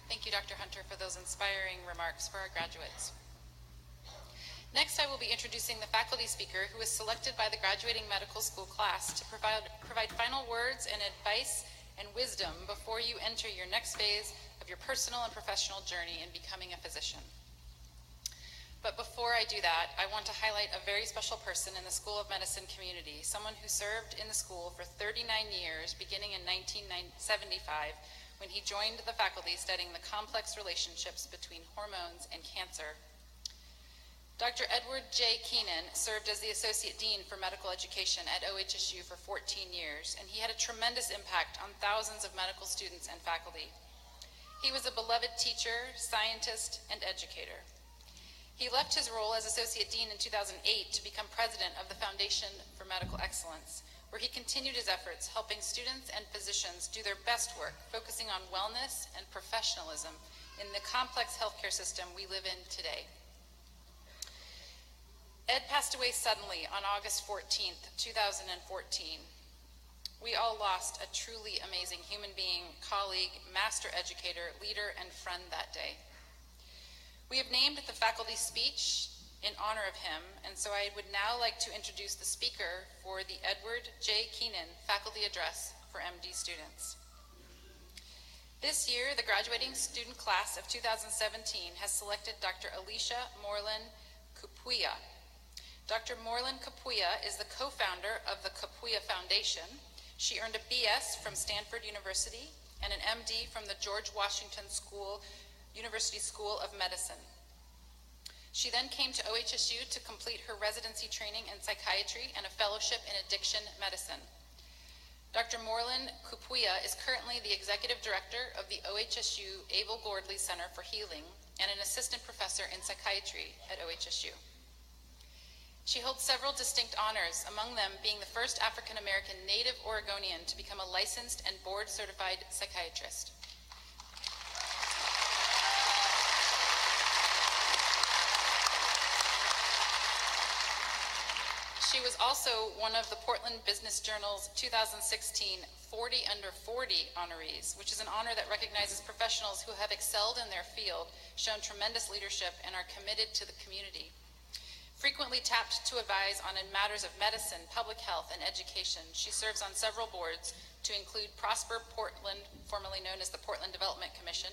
Thank you, Dr. Hunter, for those inspiring remarks for our graduates. Next, I will be introducing the faculty speaker who is selected by the graduating medical school class to provide final words and advice and wisdom before you enter your next phase of your personal and professional journey in becoming a physician. But before I do that, I want to highlight a very special person in the School of Medicine community, someone who served in the school for 39 years, beginning in 1975, when he joined the faculty studying the complex relationships between hormones and cancer. Dr. Edward J. Keenan served as the Associate Dean for Medical Education at OHSU for 14 years, and he had a tremendous impact on thousands of medical students and faculty. He was a beloved teacher, scientist, and educator. He left his role as Associate Dean in 2008 to become president of the Foundation for Medical Excellence, where he continued his efforts helping students and physicians do their best work, focusing on wellness and professionalism in the complex healthcare system we live in today. Ed passed away suddenly on August 14th, 2014. We all lost a truly amazing human being, colleague, master educator, leader, and friend that day. We have named the faculty speech in honor of him, and so I would now like to introduce the speaker for the Edward J. Keenan Faculty Address for MD students. This year, the graduating student class of 2017 has selected Dr. Alicia Moreland Capuya. Dr. Moreland Capuya is the co-founder of the Capuya Foundation. She earned a BS from Stanford University and an MD from the George Washington University School of Medicine. She then came to OHSU to complete her residency training in psychiatry and a fellowship in addiction medicine. Dr. Moreland Capuya is currently the executive director of the OHSU Abel Gordley Center for Healing and an assistant professor in psychiatry at OHSU. She holds several distinct honors, among them being the first African-American native Oregonian to become a licensed and board-certified psychiatrist. She was also one of the Portland Business Journal's 2016 40 Under 40 honorees, which is an honor that recognizes professionals who have excelled in their field, shown tremendous leadership, and are committed to the community. Frequently tapped to advise on matters of medicine, public health, and education, she serves on several boards to include Prosper Portland, formerly known as the Portland Development Commission,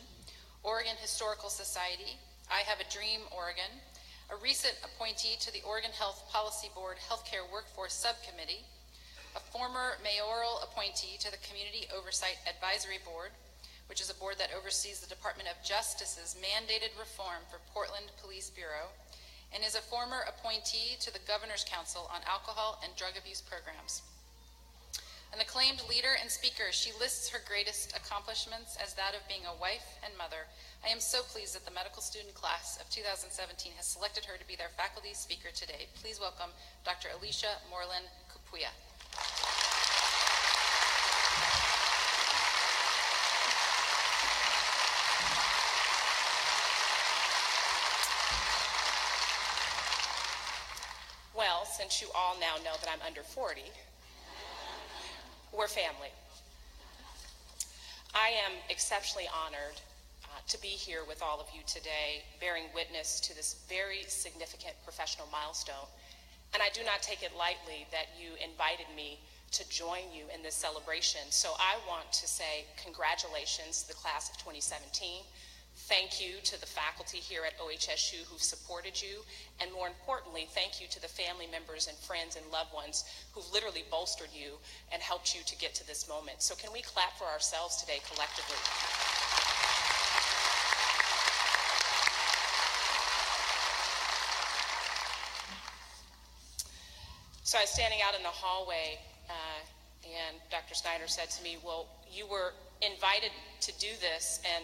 Oregon Historical Society, I Have a Dream Oregon, a recent appointee to the Oregon Health Policy Board Healthcare Workforce Subcommittee, a former mayoral appointee to the Community Oversight Advisory Board, which is a board that oversees the Department of Justice's mandated reform for Portland Police Bureau, and is a former appointee to the Governor's Council on Alcohol and Drug Abuse Programs. An acclaimed leader and speaker, she lists her greatest accomplishments as that of being a wife and mother. I am so pleased that the medical student class of 2017 has selected her to be their faculty speaker today. Please welcome Dr. Alicia Moreland Capuya. Well, since you all now know that I'm under 40, we're family. I am exceptionally honored to be here with all of you today, bearing witness to this very significant professional milestone. And I do not take it lightly that you invited me to join you in this celebration. So I want to say congratulations to the class of 2017. Thank you to the faculty here at OHSU who've supported you, and more importantly, thank you to the family members and friends and loved ones who've literally bolstered you and helped you to get to this moment. So can we clap for ourselves today collectively? So I was standing out in the hallway and Dr. Snyder said to me, well, you were invited to do this, and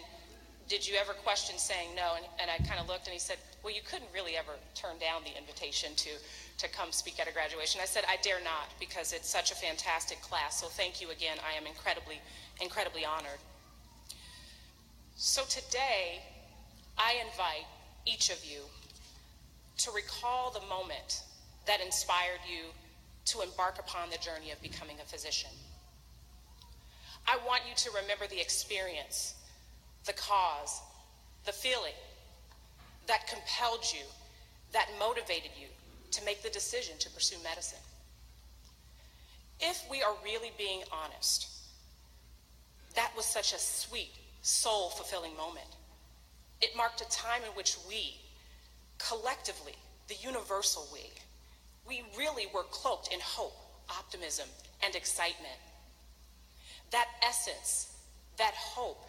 did you ever question saying no? And I kind of looked, and he said, well, you couldn't really ever turn down the invitation to come speak at a graduation. I said, I dare not, because it's such a fantastic class. So thank you again. I am incredibly, incredibly honored. So today, I invite each of you to recall the moment that inspired you to embark upon the journey of becoming a physician. I want you to remember the experience the cause, the feeling that compelled you, that motivated you to make the decision to pursue medicine? If we are really being honest, that was such a sweet, soul-fulfilling moment. It marked a time in which we, collectively, the universal we really were cloaked in hope, optimism, and excitement. That essence, that hope,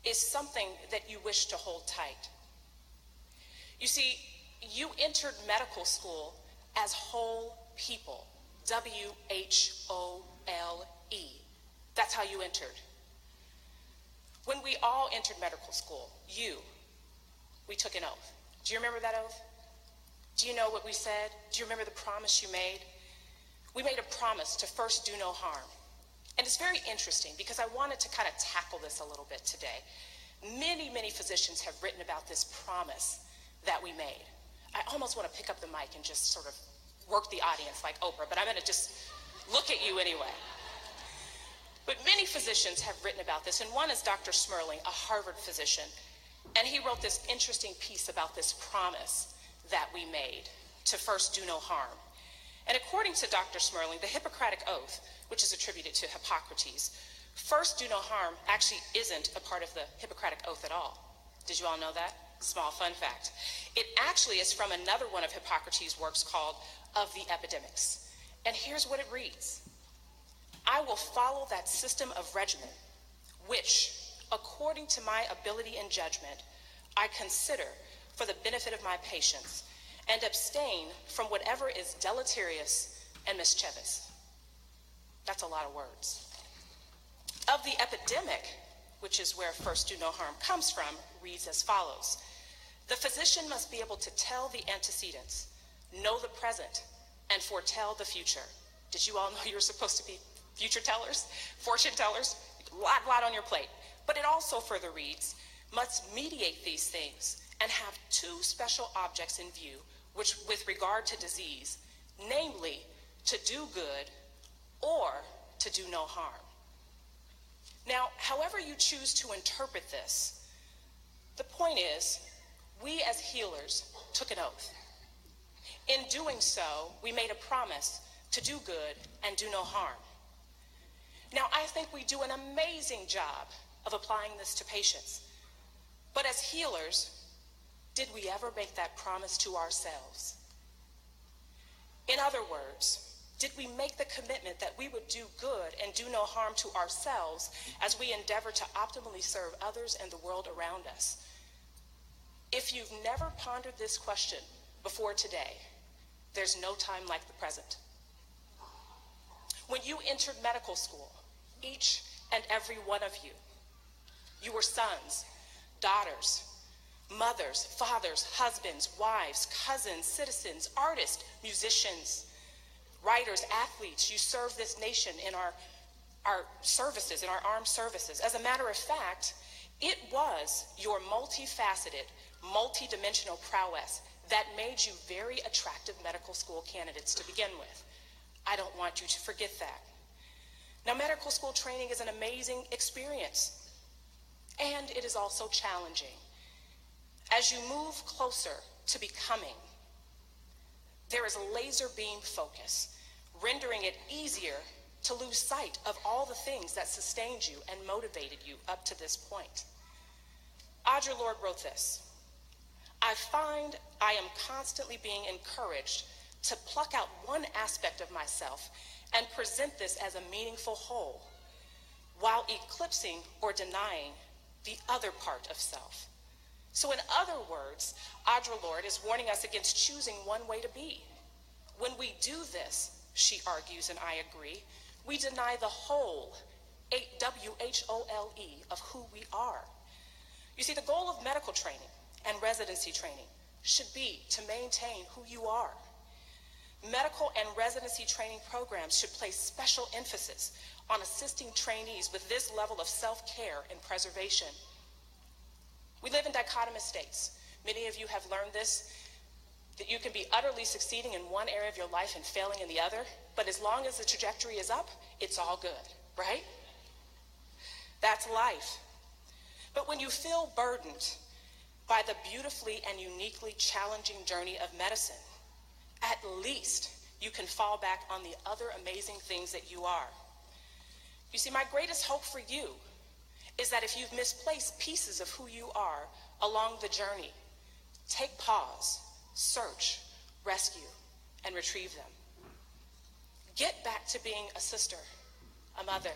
is something that you wish to hold tight. You see, you entered medical school as whole people, W-H-O-L-E. That's how you entered. When we all entered medical school, we took an oath. Do you remember that oath? Do you know what we said? Do you remember the promise you made? We made a promise to first do no harm. And it's very interesting because I wanted to kind of tackle this a little bit today. Many, many physicians have written about this promise that we made. I almost want to pick up the mic and just sort of work the audience like Oprah, but I'm going to just look at you anyway. But many physicians have written about this, and one is Dr. Smerling, a Harvard physician, and he wrote this interesting piece about this promise that we made to first do no harm. And according to Dr. Smerling, the Hippocratic Oath, which is attributed to Hippocrates, first do no harm actually isn't a part of the Hippocratic Oath at all. Did you all know that? Small fun fact. It actually is from another one of Hippocrates' works called Of the Epidemics. And here's what it reads. I will follow that system of regimen, which, according to my ability and judgment, I consider for the benefit of my patients, and abstain from whatever is deleterious and mischievous. That's a lot of words. Of the epidemic, which is where first do no harm comes from, reads as follows. The physician must be able to tell the antecedents, know the present, and foretell the future. Did you all know you were supposed to be future tellers, fortune tellers? A lot on your plate. But it also further reads, must mediate these things and have two special objects in view, which with regard to disease, namely to do good or to do no harm. Now, however you choose to interpret this, the point is, we as healers took an oath. In doing so, we made a promise to do good and do no harm. Now, I think we do an amazing job of applying this to patients. But as healers, did we ever make that promise to ourselves? In other words, did we make the commitment that we would do good and do no harm to ourselves as we endeavor to optimally serve others and the world around us? If you've never pondered this question before today, there's no time like the present. When you entered medical school, each and every one of you were sons, daughters, mothers, fathers, husbands, wives, cousins, citizens, artists, musicians, writers, athletes. You serve this nation in our services, in our armed services. As a matter of fact, it was your multifaceted, multidimensional prowess that made you very attractive medical school candidates to begin with. I don't want you to forget that. Now, medical school training is an amazing experience, and it is also challenging. As you move closer to becoming, there is a laser beam focus, rendering it easier to lose sight of all the things that sustained you and motivated you up to this point. Audre Lorde wrote this, I find I am constantly being encouraged to pluck out one aspect of myself and present this as a meaningful whole, while eclipsing or denying the other part of self. So in other words, Audre Lorde is warning us against choosing one way to be. When we do this, she argues, and I agree, we deny the whole, W-H-O-L-E, of who we are. You see, the goal of medical training and residency training should be to maintain who you are. Medical and residency training programs should place special emphasis on assisting trainees with this level of self-care and preservation. We live in dichotomous states. Many of you have learned this, that you can be utterly succeeding in one area of your life and failing in the other, but as long as the trajectory is up, it's all good, right? That's life. But when you feel burdened by the beautifully and uniquely challenging journey of medicine, at least you can fall back on the other amazing things that you are. You see, my greatest hope for you is that if you've misplaced pieces of who you are along the journey, take pause, search, rescue, and retrieve them. Get back to being a sister, a mother,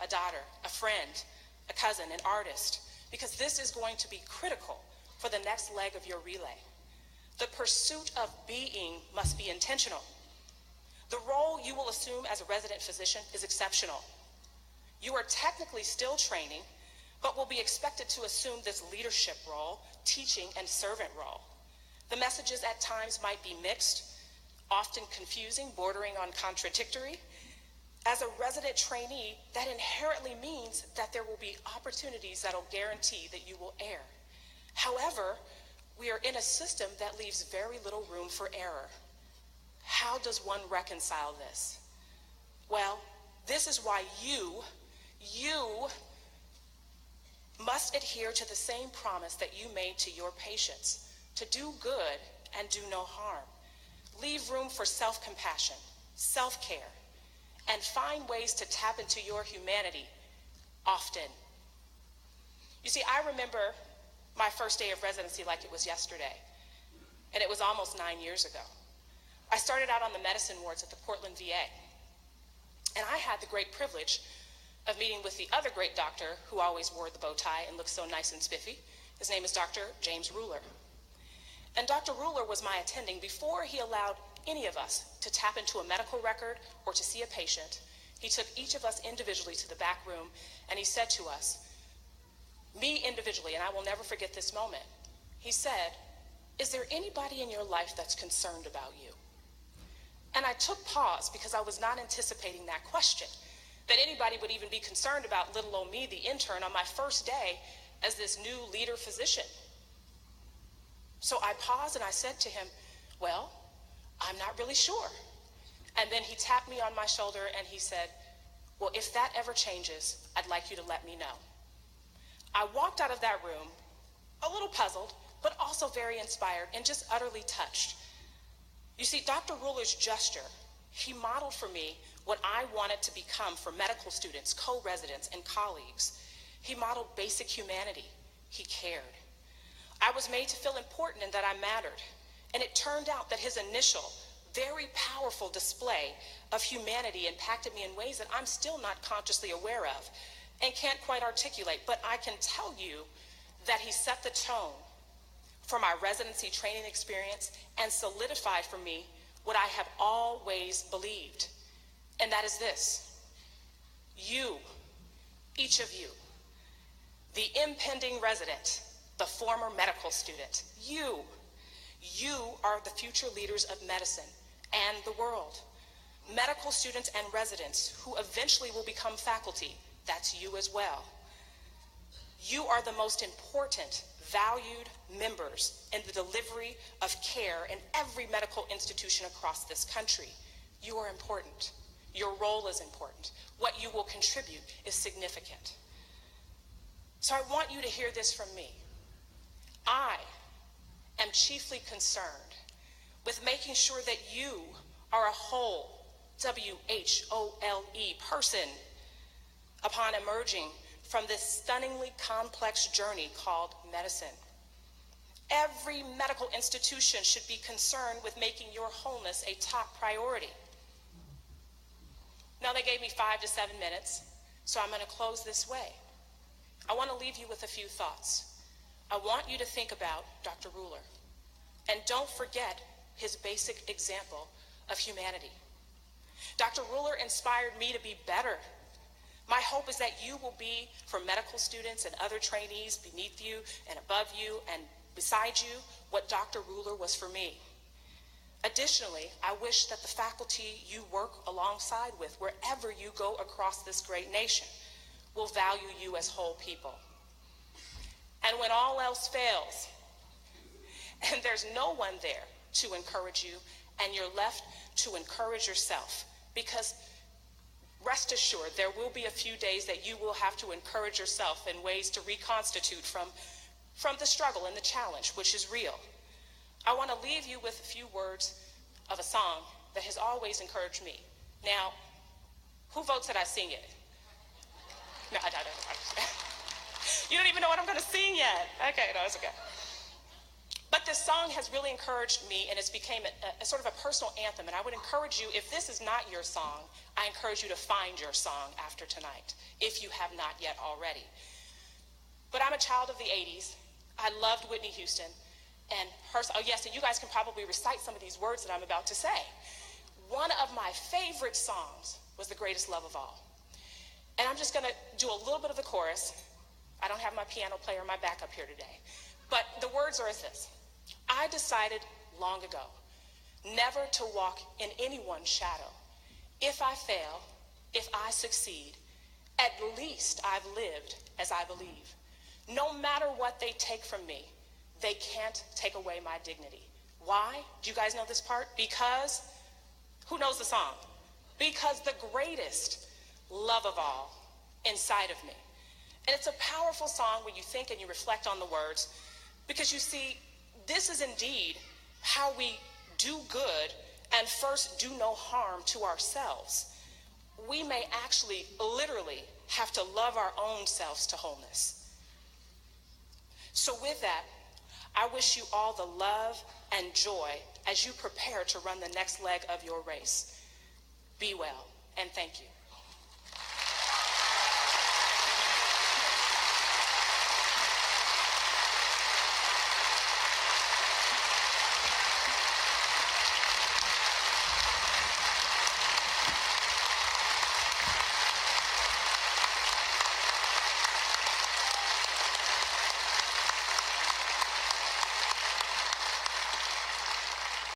a daughter, a friend, a cousin, an artist, because this is going to be critical for the next leg of your relay. The pursuit of being must be intentional. The role you will assume as a resident physician is exceptional. You are technically still training, but will be expected to assume this leadership role, teaching and servant role. The messages at times might be mixed, often confusing, bordering on contradictory. As a resident trainee, that inherently means that there will be opportunities that will guarantee that you will err. However, we are in a system that leaves very little room for error. How does one reconcile this? Well, this is why you must adhere to the same promise that you made to your patients, to do good and do no harm. Leave room for self-compassion, self-care, and find ways to tap into your humanity often. You see, I remember my first day of residency like it was yesterday, and it was almost 9 years ago. I started out on the medicine wards at the Portland VA, and I had the great privilege of meeting with the other great doctor who always wore the bow tie and looked so nice and spiffy. His name is Dr. James Ruler. And Dr. Ruler was my attending before he allowed any of us to tap into a medical record or to see a patient. He took each of us individually to the back room and he said to us, me individually, and I will never forget this moment, he said, is there anybody in your life that's concerned about you? And I took pause because I was not anticipating that question, that anybody would even be concerned about little old me, the intern, on my first day as this new leader physician. So I paused and I said to him, well, I'm not really sure. And then he tapped me on my shoulder and he said, well, if that ever changes, I'd like you to let me know. I walked out of that room a little puzzled, but also very inspired and just utterly touched. You see, Dr. Ruler's gesture, he modeled for me what I wanted to become for medical students, co-residents, and colleagues. He modeled basic humanity. He cared. I was made to feel important and that I mattered. And it turned out that his initial, very powerful display of humanity impacted me in ways that I'm still not consciously aware of and can't quite articulate. But I can tell you that he set the tone for my residency training experience and solidified for me what I have always believed. And that is this: you, each of you, the impending resident, the former medical student, you are the future leaders of medicine and the world. Medical students and residents who eventually will become faculty, that's you as well. You are the most important, valued members in the delivery of care in every medical institution across this country. You are important. Your role is important. What you will contribute is significant. So I want you to hear this from me. I am chiefly concerned with making sure that you are a whole, W-H-O-L-E, person upon emerging from this stunningly complex journey called medicine. Every medical institution should be concerned with making your wholeness a top priority. Now, they gave me 5 to 7 minutes, so I'm going to close this way. I want to leave you with a few thoughts. I want you to think about Dr. Ruler, and don't forget his basic example of humanity. Dr. Ruler inspired me to be better. My hope is that you will be, for medical students and other trainees beneath you and above you and beside you, what Dr. Ruler was for me. Additionally, I wish that the faculty you work alongside with, wherever you go across this great nation, will value you as whole people. And when all else fails, and there's no one there to encourage you, and you're left to encourage yourself, because Rest assured, there will be a few days that you will have to encourage yourself in ways to reconstitute from the struggle and the challenge, which is real. I want to leave you with a few words of a song that has always encouraged me. Now, who votes that I sing it? No, I don't. You don't even know what I'm going to sing yet. Okay, no, it's okay. But this song has really encouraged me, and it's became a sort of a personal anthem. And I would encourage you, if this is not your song, I encourage you to find your song after tonight, if you have not yet already. But I'm a child of the 80s. I loved Whitney Houston. And her, oh yes, and you guys can probably recite some of these words that I'm about to say. One of my favorite songs was The Greatest Love of All. And I'm just going to do a little bit of the chorus. I don't have my piano player or my backup here today. But the words are as this. I decided long ago never to walk in anyone's shadow. If I fail, if I succeed, at least I've lived as I believe. No matter what they take from me, they can't take away my dignity. Why? Do you guys know this part? Because, who knows the song? Because the greatest love of all inside of me. And it's a powerful song when you think and you reflect on the words, because you see, this is indeed how we do good and first do no harm to ourselves. We may actually literally have to love our own selves to wholeness. So with that, I wish you all the love and joy as you prepare to run the next leg of your race. Be well, and thank you.